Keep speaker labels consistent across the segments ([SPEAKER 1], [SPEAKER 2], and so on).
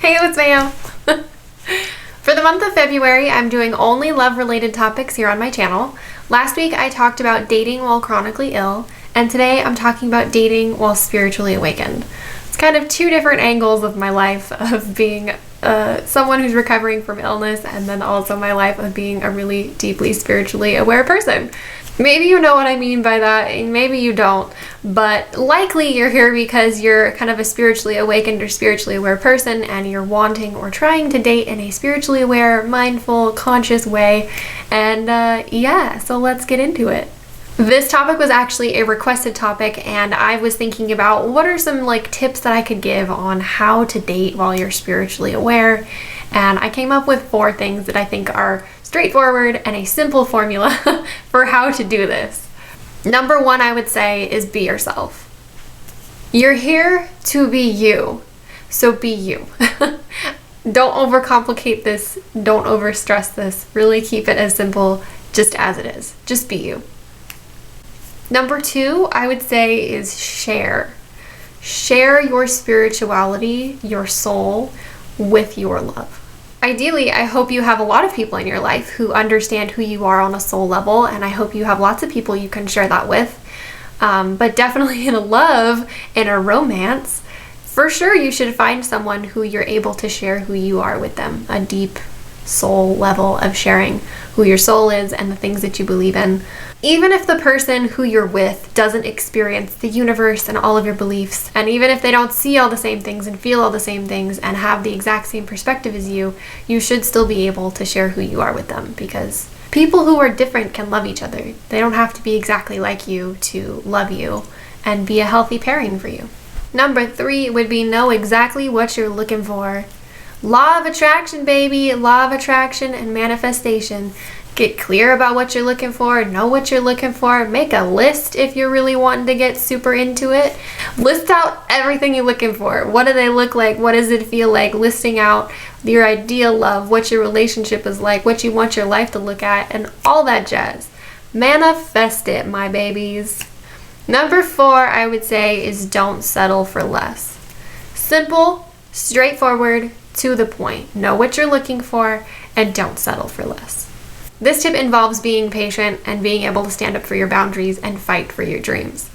[SPEAKER 1] Hey, what's Mayo? For the month of February, I'm doing only love-related topics here on my channel. Last week, I talked about dating while chronically ill, and today I'm talking about dating while spiritually awakened. It's kind of two different angles of my life of being someone who's recovering from illness, and then also my life of being a really deeply spiritually aware person. Maybe you know what I mean by that, and maybe you don't, but likely you're here because you're kind of a spiritually awakened or spiritually aware person, and you're wanting or trying to date in a spiritually aware, mindful, conscious way, and yeah, so let's get into it. This topic was actually a requested topic, and I was thinking about what are some tips that I could give on how to date while you're spiritually aware, and I came up with 4 things that I think are straightforward and a simple formula for how to do this. Number 1, I would say, is be yourself. You're here to be you, so be you. Don't overcomplicate this, don't overstress this, really keep it as simple just as it is. Just be you. Number 2, I would say, is share. Share your spirituality, your soul, with your love. Ideally, I hope you have a lot of people in your life who understand who you are on a soul level, and I hope you have lots of people you can share that with. But definitely in a love, in a romance, for sure you should find someone who you're able to share who you are with them. A deep soul level of sharing who your soul is and the things that you believe in. Even if the person who you're with doesn't experience the universe and all of your beliefs, and even if they don't see all the same things and feel all the same things and have the exact same perspective as you, you should still be able to share who you are with them, because people who are different can love each other. They don't have to be exactly like you to love you and be a healthy pairing for you. Number 3 would be know exactly what you're looking for. Law of attraction, baby. Law of attraction and manifestation. Get clear about what you're looking for, know what you're looking for, make a list if you're really wanting to get super into it. List out everything you're looking for. What do they look like? What does it feel like? Listing out your ideal love, what your relationship is like, what you want your life to look at, and all that jazz. Manifest it, my babies. Number 4, I would say, is don't settle for less. Simple, straightforward, to the point. Know what you're looking for and don't settle for less. This tip involves being patient and being able to stand up for your boundaries and fight for your dreams.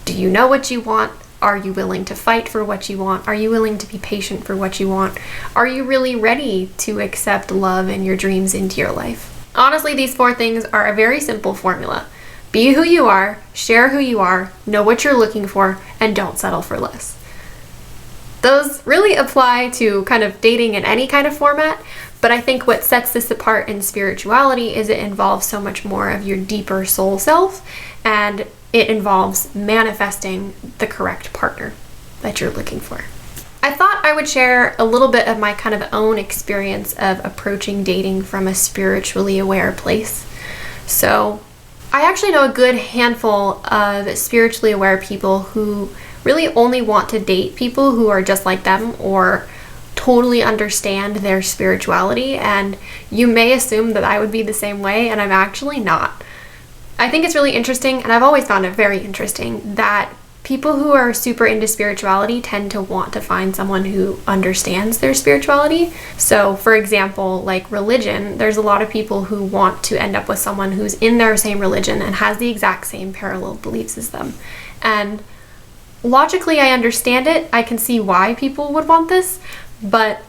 [SPEAKER 1] Do you know what you want? Are you willing to fight for what you want? Are you willing to be patient for what you want? Are you really ready to accept love and your dreams into your life? Honestly, these 4 things are a very simple formula. Be who you are, share who you are, know what you're looking for, and don't settle for less. Those really apply to kind of dating in any kind of format, but I think what sets this apart in spirituality is it involves so much more of your deeper soul self, and it involves manifesting the correct partner that you're looking for. I thought I would share a little bit of my kind of own experience of approaching dating from a spiritually aware place. So I actually know a good handful of spiritually aware people who really only want to date people who are just like them or totally understand their spirituality, and you may assume that I would be the same way, and I'm actually not. I think it's really interesting, and I've always found it very interesting, that people who are super into spirituality tend to want to find someone who understands their spirituality. So, for example, like religion, there's a lot of people who want to end up with someone who's in their same religion and has the exact same parallel beliefs as them. And logically, I understand it. I can see why people would want this, but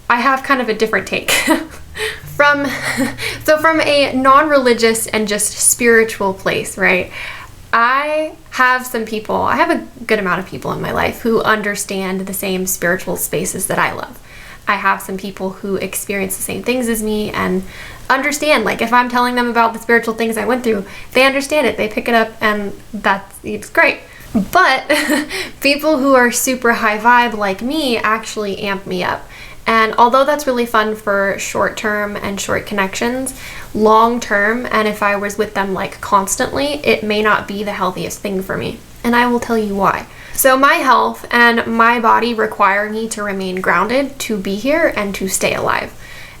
[SPEAKER 1] I have kind of a different take. From a non-religious and just spiritual place, right? I have a good amount of people in my life who understand the same spiritual spaces that I love. I have some people who experience the same things as me and understand, if I'm telling them about the spiritual things I went through, they understand it, they pick it up, and it's great. But people who are super high vibe like me actually amp me up. And although that's really fun for short term and short connections, long term, and if I was with them constantly, it may not be the healthiest thing for me. And I will tell you why. So my health and my body require me to remain grounded, to be here, and to stay alive.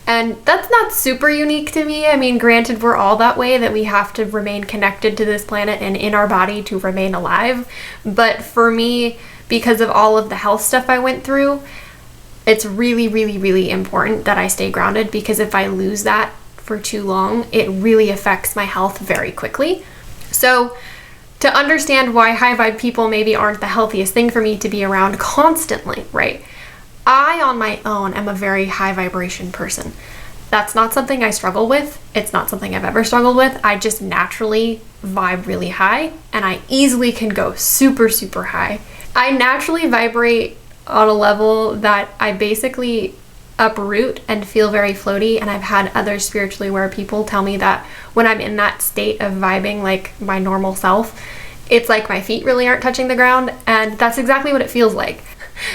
[SPEAKER 1] And that's not super unique to me. I mean, granted, we're all that way, that we have to remain connected to this planet and in our body to remain alive. But for me, because of all of the health stuff I went through, It's really, really, really important that I stay grounded, because if I lose that for too long, it really affects my health very quickly. So to understand why high vibe people maybe aren't the healthiest thing for me to be around constantly, right? I, on my own, am a very high vibration person. That's not something I struggle with. It's not something I've ever struggled with. I just naturally vibe really high, and I easily can go super, super high. I naturally vibrate on a level that I basically uproot and feel very floaty, and I've had other spiritually aware people tell me that when I'm in that state of vibing like my normal self, it's like my feet really aren't touching the ground, and that's exactly what it feels like.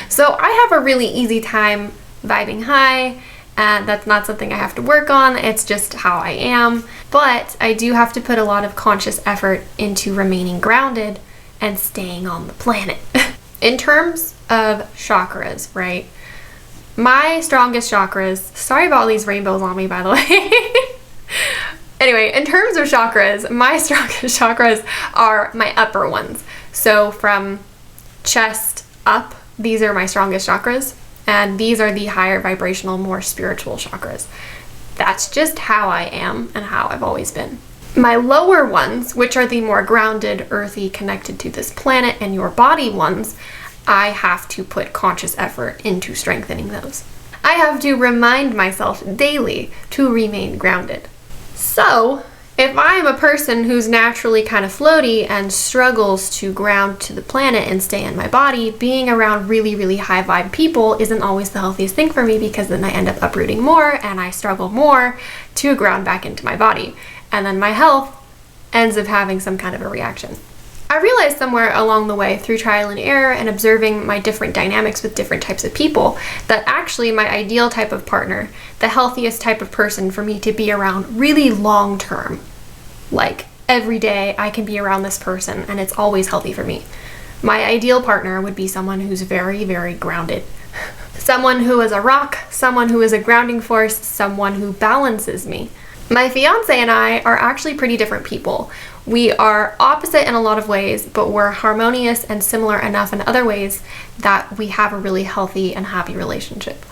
[SPEAKER 1] So I have a really easy time vibing high, and that's not something I have to work on. It's just how I am. But I do have to put a lot of conscious effort into remaining grounded and staying on the planet. In terms of chakras, right? My strongest chakras, sorry about all these rainbows on me, by the way. Anyway, in terms of chakras, my strongest chakras are my upper ones. So from chest up, these are my strongest chakras. And these are the higher vibrational, more spiritual chakras. That's just how I am and how I've always been. My lower ones, which are the more grounded, earthy, connected to this planet and your body ones, I have to put conscious effort into strengthening those. I have to remind myself daily to remain grounded. So, if I am a person who's naturally kind of floaty and struggles to ground to the planet and stay in my body, being around really, really high vibe people isn't always the healthiest thing for me, because then I end up uprooting more and I struggle more to ground back into my body. And then my health ends up having some kind of a reaction. I realized somewhere along the way, through trial and error and observing my different dynamics with different types of people, that actually my ideal type of partner, the healthiest type of person for me to be around really long term, like every day I can be around this person and it's always healthy for me. My ideal partner would be someone who's very, very grounded. Someone who is a rock, someone who is a grounding force, someone who balances me. My fiance and I are actually pretty different people. We are opposite in a lot of ways, but we're harmonious and similar enough in other ways that we have a really healthy and happy relationship,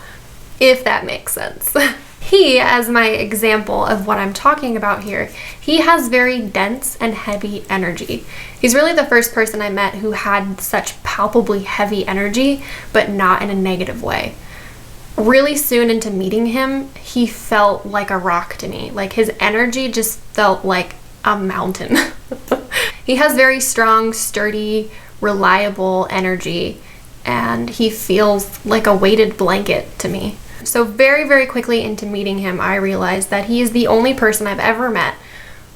[SPEAKER 1] if that makes sense. He, as my example of what I'm talking about here, he has very dense and heavy energy. He's really the first person I met who had such palpably heavy energy, but not in a negative way. Really soon into meeting him, he felt like a rock to me. Like, his energy just felt like a mountain. He has very strong, sturdy, reliable energy, and he feels like a weighted blanket to me. So very, very quickly into meeting him, I realized that he is the only person I've ever met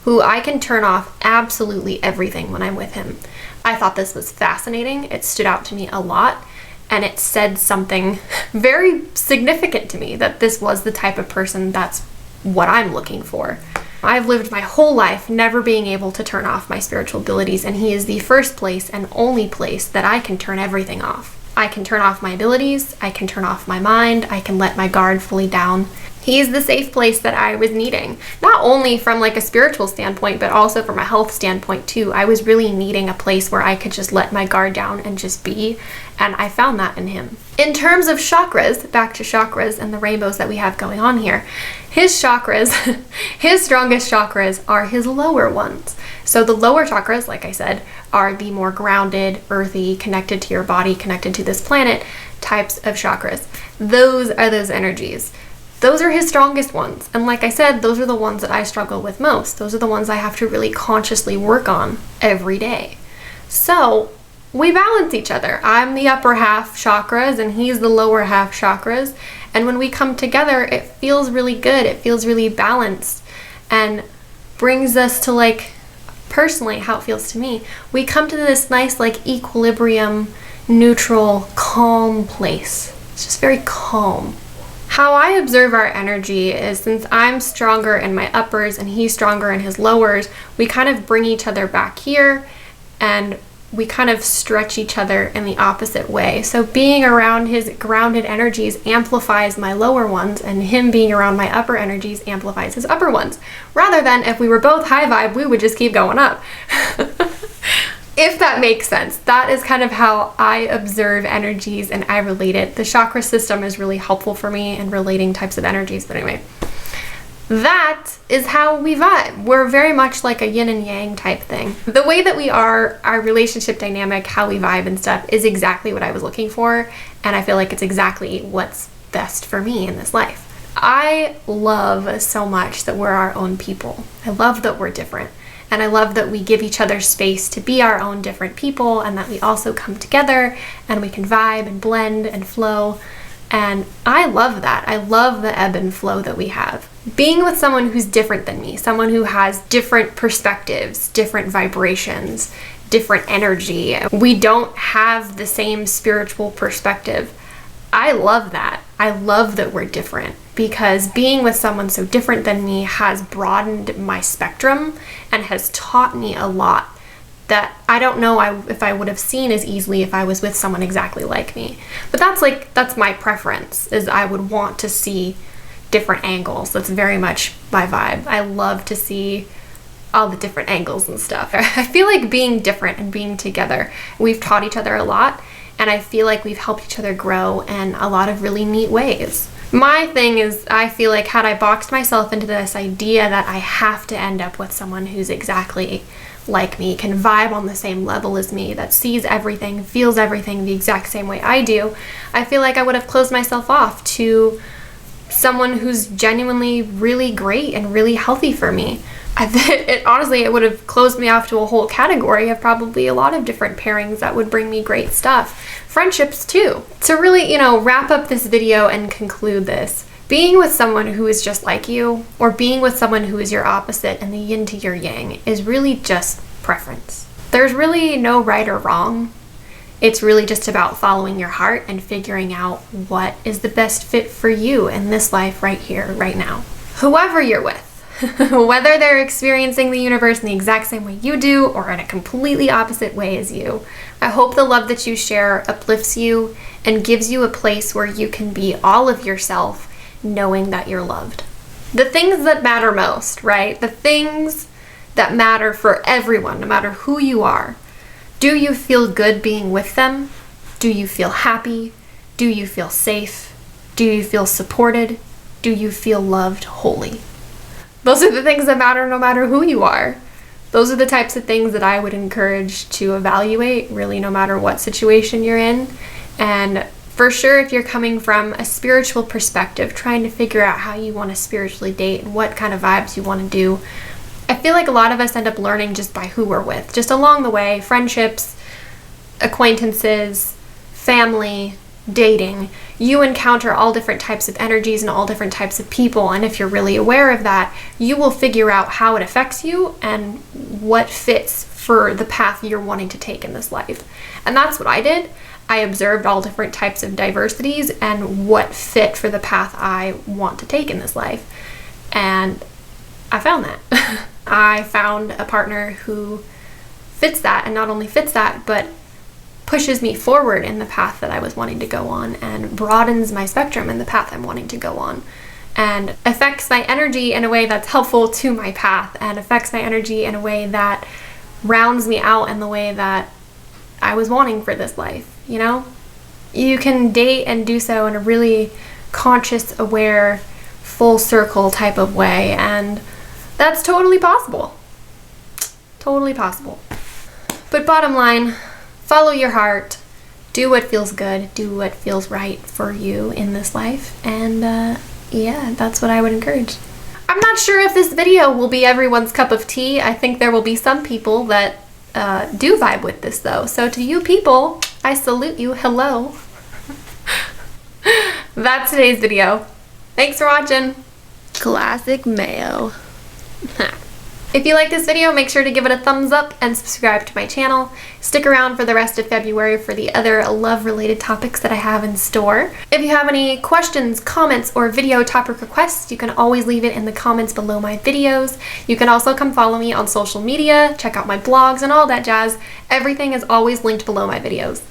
[SPEAKER 1] who I can turn off absolutely everything when I'm with him. I thought this was fascinating. It stood out to me a lot, and it said something very significant to me, that this was the type of person that's what I'm looking for. I've lived my whole life never being able to turn off my spiritual abilities, and he is the first place and only place that I can turn everything off. I can turn off my abilities, I can turn off my mind, I can let my guard fully down. He's the safe place that I was needing, not only from like a spiritual standpoint, but also from a health standpoint too. I was really needing a place where I could just let my guard down and just be, and I found that in him. In terms of chakras, back to chakras and the rainbows that we have going on here, his chakras, his strongest chakras are his lower ones. So the lower chakras, like I said, are the more grounded, earthy, connected to your body, connected to this planet types of chakras. Those are those energies. Those are his strongest ones. And like I said, those are the ones that I struggle with most. Those are the ones I have to really consciously work on every day. So we balance each other. I'm the upper half chakras and he's the lower half chakras. And when we come together, it feels really good. It feels really balanced and brings us to, like, personally how it feels to me. We come to this nice, like, equilibrium, neutral, calm place. It's just very calm. How I observe our energy is, since I'm stronger in my uppers and he's stronger in his lowers, we kind of bring each other back here and we kind of stretch each other in the opposite way. So being around his grounded energies amplifies my lower ones, and him being around my upper energies amplifies his upper ones. Rather than if we were both high vibe, we would just keep going up. If that makes sense. That is kind of how I observe energies and I relate it. The chakra system is really helpful for me in relating types of energies. But anyway, that is how we vibe. We're very much like a yin and yang type thing. The way that we are, our relationship dynamic, how we vibe and stuff is exactly what I was looking for. And I feel like it's exactly what's best for me in this life. I love so much that we're our own people. I love that we're different. And I love that we give each other space to be our own different people, and that we also come together and we can vibe and blend and flow. And I love that. I love the ebb and flow that we have. Being with someone who's different than me, someone who has different perspectives, different vibrations, different energy. We don't have the same spiritual perspective. I love that. I love that we're different, because being with someone so different than me has broadened my spectrum and has taught me a lot that I don't know if I would have seen as easily if I was with someone exactly like me. But that's my preference, is I would want to see different angles. That's very much my vibe. I love to see all the different angles and stuff. I feel like being different and being together, we've taught each other a lot, and I feel like we've helped each other grow in a lot of really neat ways. My thing is, I feel like had I boxed myself into this idea that I have to end up with someone who's exactly like me, can vibe on the same level as me, that sees everything, feels everything the exact same way I do, I feel like I would have closed myself off to someone who's genuinely really great and really healthy for me. Honestly, it would have closed me off to a whole category of probably a lot of different pairings that would bring me great stuff. Friendships too. To really, wrap up this video and conclude this, being with someone who is just like you, or being with someone who is your opposite and the yin to your yang, is really just preference. There's really no right or wrong. It's really just about following your heart and figuring out what is the best fit for you in this life right here, right now. Whoever you're with, whether they're experiencing the universe in the exact same way you do or in a completely opposite way as you, I hope the love that you share uplifts you and gives you a place where you can be all of yourself, knowing that you're loved. The things that matter most, right? The things that matter for everyone, no matter who you are. Do you feel good being with them? Do you feel happy? Do you feel safe? Do you feel supported? Do you feel loved wholly? Those are the things that matter no matter who you are. Those are the types of things that I would encourage to evaluate, really, no matter what situation you're in. And for sure, if you're coming from a spiritual perspective, trying to figure out how you want to spiritually date and what kind of vibes you want to do, I feel like a lot of us end up learning just by who we're with, just along the way. Friendships, acquaintances, family, dating. You encounter all different types of energies and all different types of people, and if you're really aware of that, you will figure out how it affects you and what fits for the path you're wanting to take in this life. And that's what I did. I observed all different types of diversities and what fit for the path I want to take in this life. And I found that. I found a partner who fits that, and not only fits that, but pushes me forward in the path that I was wanting to go on and broadens my spectrum in the path I'm wanting to go on and affects my energy in a way that's helpful to my path and affects my energy in a way that rounds me out in the way that I was wanting for this life, You can date and do so in a really conscious, aware, full circle type of way, and that's totally possible. Totally possible. But bottom line, follow your heart, do what feels good, do what feels right for you in this life, and that's what I would encourage. I'm not sure if this video will be everyone's cup of tea. I think there will be some people that do vibe with this though. So to you people, I salute you. Hello. That's today's video. Thanks for watching. Classic mayo. If you like this video, make sure to give it a thumbs up and subscribe to my channel. Stick around for the rest of February for the other love-related topics that I have in store. If you have any questions, comments, or video topic requests, you can always leave it in the comments below my videos. You can also come follow me on social media, check out my blogs, and all that jazz. Everything is always linked below my videos.